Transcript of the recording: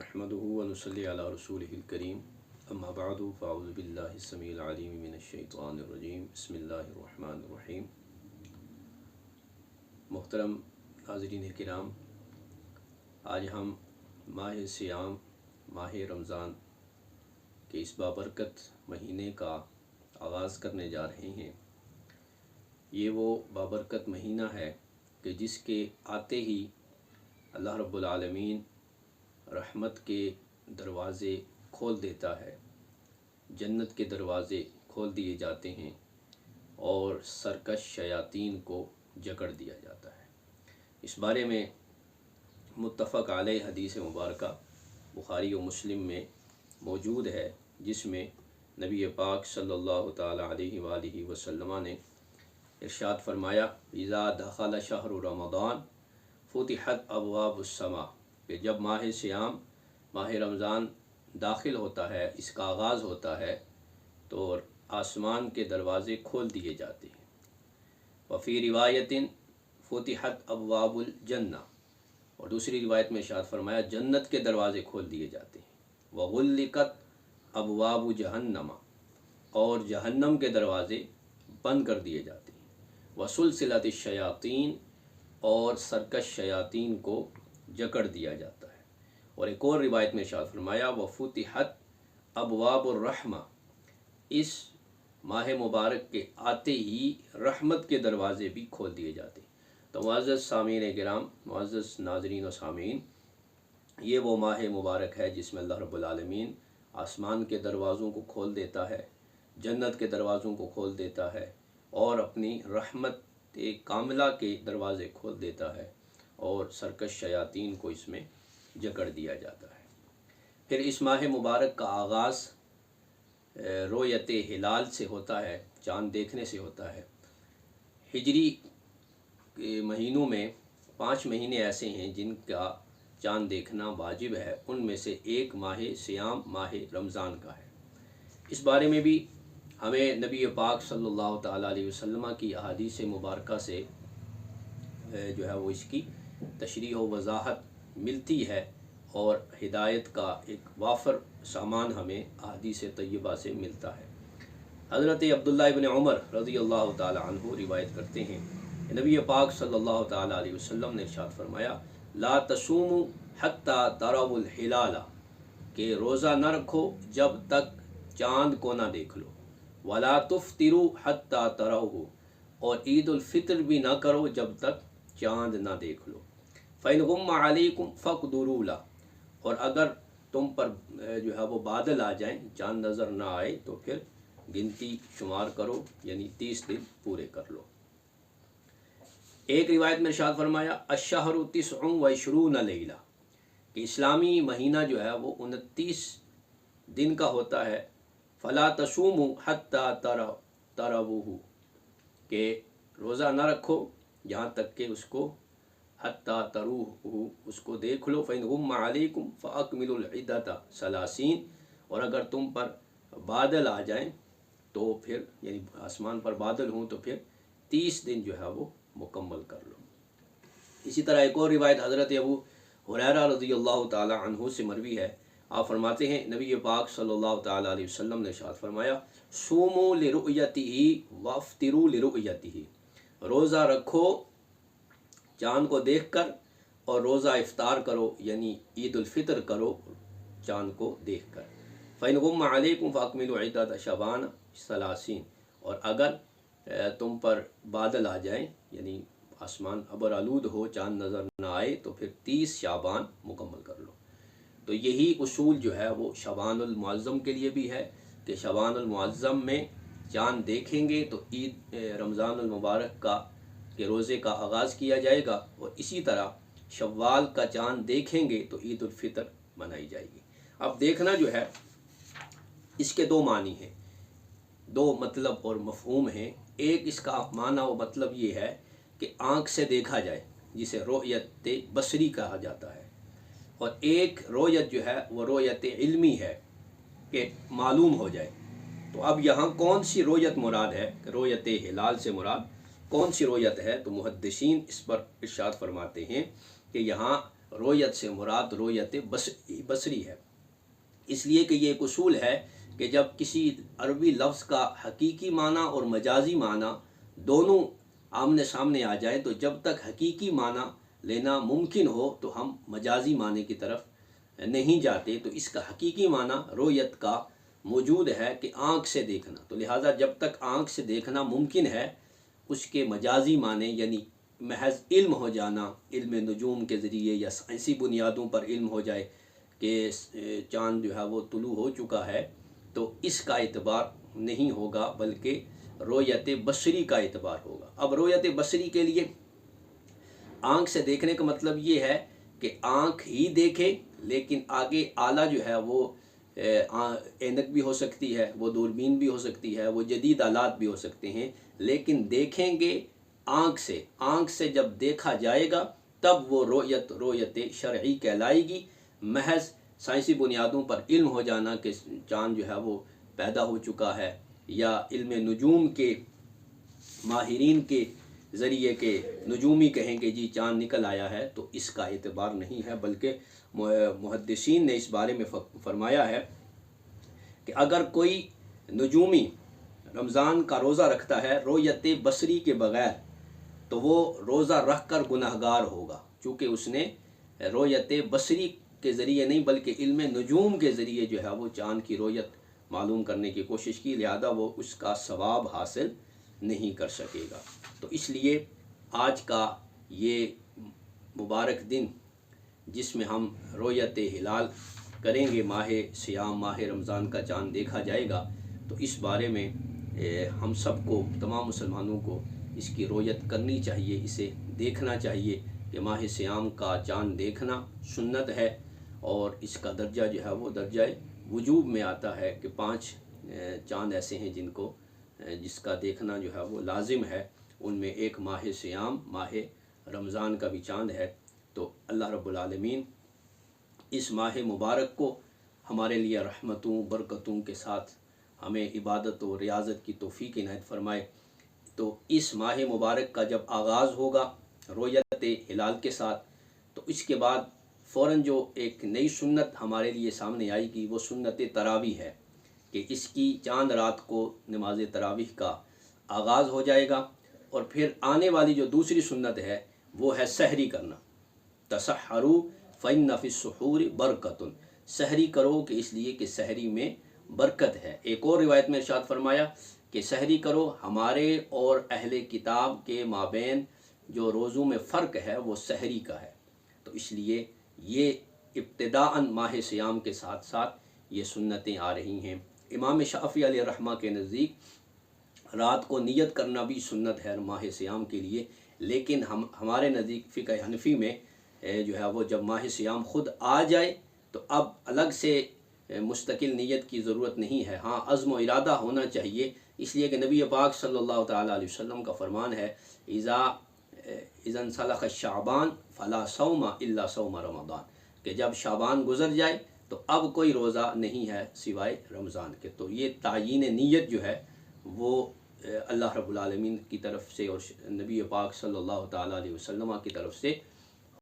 نحمده ونصلي على رسوله الكريم اما بعد فاعوذ بالله السميع العليم من الشيطان الرجيم بسم الله الرحمن الرحیم۔ محترم ناظرین کرام، آج ہم ماہ صیام ماہ رمضان کے اس بابرکت مہینے کا آغاز کرنے جا رہے ہیں۔ یہ وہ بابرکت مہینہ ہے کہ جس کے آتے ہی اللہ رب العالمین رحمت کے دروازے کھول دیتا ہے، جنت کے دروازے کھول دیے جاتے ہیں اور سرکش شیاطین کو جکڑ دیا جاتا ہے۔ اس بارے میں متفق علیہ حدیث مبارکہ بخاری و مسلم میں موجود ہے، جس میں نبی پاک صلی اللہ تعالی علیہ وآلہ وسلم نے ارشاد فرمایا: اذا دخل شہر رمضان فتحت ابواب السماء، کہ جب ماہ صیام ماہ رمضان داخل ہوتا ہے، اس کا آغاز ہوتا ہے، تو آسمان کے دروازے کھول دیے جاتے ہیں۔ وفی روایت فتحت ابواب الجنہ، اور دوسری روایت میں ارشاد فرمایا جنت کے دروازے کھول دیے جاتے ہیں۔ وغلقت ابواب جہنم، اور جہنم کے دروازے بند کر دیے جاتے ہیں۔ وسلسلۃ الشیاطین، اور سرکش شیاطین کو جکڑ دیا جاتا ہے۔ اور ایک اور روایت میں ارشاد فرمایا وفتحت ابواب الرحمہ، اس ماہ مبارک کے آتے ہی رحمت کے دروازے بھی کھول دیے جاتے ہیں۔ تو معزز سامعین کرام، معزز ناظرین و سامعین، یہ وہ ماہ مبارک ہے جس میں اللہ رب العالمین آسمان کے دروازوں کو کھول دیتا ہے، جنت کے دروازوں کو کھول دیتا ہے، اور اپنی رحمت کاملہ کے دروازے کھول دیتا ہے، اور سرکش شیاطین کو اس میں جکڑ دیا جاتا ہے۔ پھر اس ماہ مبارک کا آغاز رؤیت ہلال سے ہوتا ہے، چاند دیکھنے سے ہوتا ہے۔ ہجری کے مہینوں میں 5 مہینے ایسے ہیں جن کا چاند دیکھنا واجب ہے، ان میں سے ایک ماہ صیام ماہ رمضان کا ہے۔ اس بارے میں بھی ہمیں نبی پاک صلی اللہ تعالیٰ علیہ وسلم کی احادیث مبارکہ سے جو ہے وہ اس کی تشریح و وضاحت ملتی ہے، اور ہدایت کا ایک وافر سامان ہمیں احادیث طیبہ سے ملتا ہے۔ حضرت عبداللہ ابن عمر رضی اللہ تعالی عنہ روایت کرتے ہیں، نبی پاک صلی اللہ تعالی علیہ وسلم نے ارشاد فرمایا لا تصوموا حتی تروا الہلال، کہ روزہ نہ رکھو جب تک چاند کو نہ دیکھ لو۔ ولا تفطروا حتی تروہ، اور عید الفطر بھی نہ کرو جب تک چاند نہ دیکھ لو۔ فإن غم علیکم فاقدروا لہ، اور اگر تم پر جو ہے وہ بادل آ جائیں، چاند نظر نہ آئے، تو پھر گنتی شمار کرو، یعنی 30 دن پورے کر لو۔ ایک روایت میں ارشاد فرمایا الشہر 29 لیلہ، کہ اسلامی مہینہ جو ہے وہ 29 دن کا ہوتا ہے۔ فلا تصوموا حتی تروہ، کہ روزہ نہ رکھو یہاں تک کہ اس کو حتی تروہ، اس کو دیکھ لو۔ فإن غم علیکم فاکملوا العدۃ 30، اور اگر تم پر بادل آ جائیں تو پھر، یعنی آسمان پر بادل ہوں، تو پھر 30 دن جو ہے وہ مکمل کر لو۔ اسی طرح ایک اور روایت حضرت ابو ہریرہ رضی اللہ تعالی عنہ سے مروی ہے، آپ فرماتے ہیں نبی پاک صلی اللہ تعالی علیہ وسلم نے ارشاد فرمایا صوموا لرؤیتہ وافطروا لرؤیتہ، روزہ رکھو چاند کو دیکھ کر، اور روزہ افطار کرو، یعنی عید الفطر کرو چاند کو دیکھ کر۔ فإن غم علیکم فاکملوا عدۃ شعبان 30، اور اگر تم پر بادل آ جائیں، یعنی آسمان ابر آلود ہو، چاند نظر نہ آئے، تو پھر 30 شعبان مکمل کر لو۔ تو یہی اصول جو ہے وہ شعبان المعظم کے لیے بھی ہے، کہ شعبان المعظم میں چاند دیکھیں گے تو عید رمضان المبارک کا کے روزے کا آغاز کیا جائے گا، اور اسی طرح شوال کا چاند دیکھیں گے تو عید الفطر منائی جائے گی۔ اب دیکھنا جو ہے اس کے 2 معنی ہیں، 2 مطلب اور مفہوم ہیں۔ ایک اس کا معنی و مطلب یہ ہے کہ آنکھ سے دیکھا جائے، جسے رؤیت بصری کہا جاتا ہے، اور ایک رؤیت جو ہے وہ رؤیت علمی ہے، کہ معلوم ہو جائے۔ تو اب یہاں کون سی رؤیت مراد ہے، رؤیت ہلال سے مراد کون سی رؤیت ہے؟ تو محدثین اس پر ارشاد فرماتے ہیں کہ یہاں رویت سے مراد رویت بصری ہے، اس لیے کہ یہ ایک اصول ہے کہ جب کسی عربی لفظ کا حقیقی معنی اور مجازی معنی دونوں آمنے سامنے آ جائیں تو جب تک حقیقی معنی لینا ممکن ہو تو ہم مجازی معنی کی طرف نہیں جاتے۔ تو اس کا حقیقی معنی رویت کا موجود ہے کہ آنکھ سے دیکھنا، تو لہٰذا جب تک آنکھ سے دیکھنا ممکن ہے اس کے مجازی معنی یعنی محض علم ہو جانا، علم نجوم کے ذریعے یا سائنسی بنیادوں پر علم ہو جائے کہ چاند جو ہے وہ طلوع ہو چکا ہے، تو اس کا اعتبار نہیں ہوگا بلکہ رویت بصری کا اعتبار ہوگا۔ اب رویت بصری کے لیے آنکھ سے دیکھنے کا مطلب یہ ہے کہ آنکھ ہی دیکھے، لیکن آگے اعلیٰ جو ہے وہ اینک بھی ہو سکتی ہے، وہ دوربین بھی ہو سکتی ہے، وہ جدید آلات بھی ہو سکتے ہیں، لیکن دیکھیں گے آنکھ سے۔ آنکھ سے جب دیکھا جائے گا تب وہ رویت شرعی کہلائے گی۔ محض سائنسی بنیادوں پر علم ہو جانا کہ چاند جو ہے وہ پیدا ہو چکا ہے، یا علم نجوم کے ماہرین کے ذریعے کہ نجومی کہیں کہ جی چاند نکل آیا ہے، تو اس کا اعتبار نہیں ہے، بلکہ محدثین نے اس بارے میں فرمایا ہے کہ اگر کوئی نجومی رمضان کا روزہ رکھتا ہے رویت بصری کے بغیر تو وہ روزہ رکھ کر گناہگار ہوگا، چونکہ اس نے رویت بصری کے ذریعے نہیں بلکہ علم نجوم کے ذریعے جو ہے وہ چاند کی رویت معلوم کرنے کی کوشش کی، لہذا وہ اس کا ثواب حاصل نہیں کر سکے گا۔ تو اس لیے آج کا یہ مبارک دن جس میں ہم رویت ہلال کریں گے، ماہ صیام ماہ رمضان کا چاند دیکھا جائے گا، تو اس بارے میں ہم سب کو، تمام مسلمانوں کو اس کی رویت کرنی چاہیے، اسے دیکھنا چاہیے کہ ماہ صیام کا چاند دیکھنا سنت ہے، اور اس کا درجہ جو ہے وہ درجہ وجوب میں آتا ہے کہ 5 چاند ایسے ہیں جس کا دیکھنا جو ہے وہ لازم ہے، ان میں ایک ماہ صیام ماہ رمضان کا بھی چاند ہے۔ تو اللہ رب العالمین اس ماہ مبارک کو ہمارے لیے رحمتوں برکتوں کے ساتھ ہمیں عبادت و ریاضت کی توفیق عنایت فرمائے۔ تو اس ماہ مبارک کا جب آغاز ہوگا رویت ہلال کے ساتھ، تو اس کے بعد فوراً جو ایک نئی سنت ہمارے لیے سامنے آئے گی وہ سنت تراویح ہے، کہ اس کی چاند رات کو نماز تراویح کا آغاز ہو جائے گا، اور پھر آنے والی جو دوسری سنت ہے وہ ہے سحری کرنا۔ تسحروا فإن فی السحور برکۃ، سحری کرو کہ اس لیے کہ سحری میں برکت ہے۔ ایک اور روایت میں ارشاد فرمایا کہ سحری کرو، ہمارے اور اہل کتاب کے مابین جو روزوں میں فرق ہے وہ سحری کا ہے۔ تو اس لیے یہ ابتداءً ماہ صیام کے ساتھ ساتھ یہ سنتیں آ رہی ہیں۔ امام شافعی علیہ الرحمہ کے نزدیک رات کو نیت کرنا بھی سنت ہے ماہ صیام کے لیے، لیکن ہمارے نزدیک فقہ حنفی میں جو ہے وہ جب ماہ صیام خود آ جائے تو اب الگ سے مستقل نیت کی ضرورت نہیں ہے، ہاں عزم و ارادہ ہونا چاہیے، اس لیے کہ نبی پاک صلی اللہ تعالیٰ علیہ وسلم کا فرمان ہے اذا انسلخ شعبان فلا صوم الا صوم رمضان، کہ جب شعبان گزر جائے تو اب کوئی روزہ نہیں ہے سوائے رمضان کے۔ تو یہ تعیین نیت جو ہے وہ اللہ رب العالمین کی طرف سے اور نبی پاک صلی اللہ تعالیٰ علیہ وسلم کی طرف سے